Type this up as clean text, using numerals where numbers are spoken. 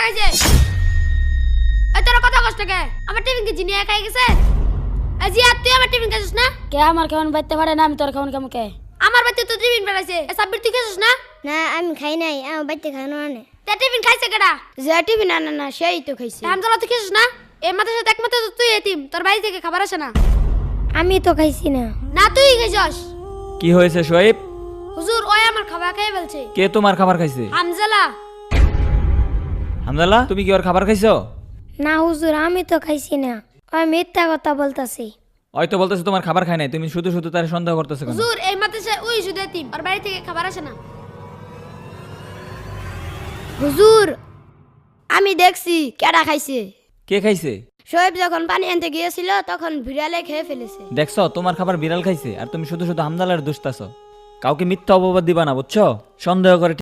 লাগাইছে। এই তোরা কথা কষ্ট কে? আমার টিফিন কি জিনিয়া খাই গেছে? আজি আর তুই আমার টিফিন খাইছিস না? কে আমার খাওয়ান বাইতে পারে না, আমি তোর খাওয়ান কেমন কে? আমার বাচ্চা তো টিফিন বেড়াইছে। এ সাব্বির তুই খাইছিস না? না আমি খাই নাই, আমার বাড়িতে খানো আনে। তে টিফিন খাইছে কেডা? যে টিভি না না না সেই তো খাইছে। হামজালা তুই খাইছিস না? এই মাথার সাথে একমাত্র তো তুই এতিম, তোর বাড়ি থেকে খাবার আসে না। আমি তো খাইছি না। না তুই খাইছস। কি হয়েছে শোয়েব? হুজুর ওই আমার খাবার খেয়ে ফেলছে। কে তোমার খাবার খাইছে? হামজালা। হামদাল্লাহ, তুমি কি ওর খাবার খাইছো? না হুজুর, আমি তো খাইছি না। ওই মিথ্যা কথা বলতাছি। হয়তো বলতেছে তোমার খাবার খায় নাই, তুমি শুধু শুধু তার সন্দেহ করতেছো কেন? হুজুর এই মাদ্রাসায় ওই শুধু এতিম, ওর বাড়ি থেকে খাবার আসে না। হুজুর আমি দেখছি কেডা খাইছে। কে খাইছে? শোয়েব যখন পানি আনতে গিয়েছিল তখন বিড়ালে খেয়ে ফেলেছে। দেখছো তোমার খাবার বিড়াল খাইছে আর তুমি শুধু শুধু হামদাল্লার দোষ দাও। কাউকে মিথ্যা অপবাদ দিবা না, বুঝছো? সন্দেহ করে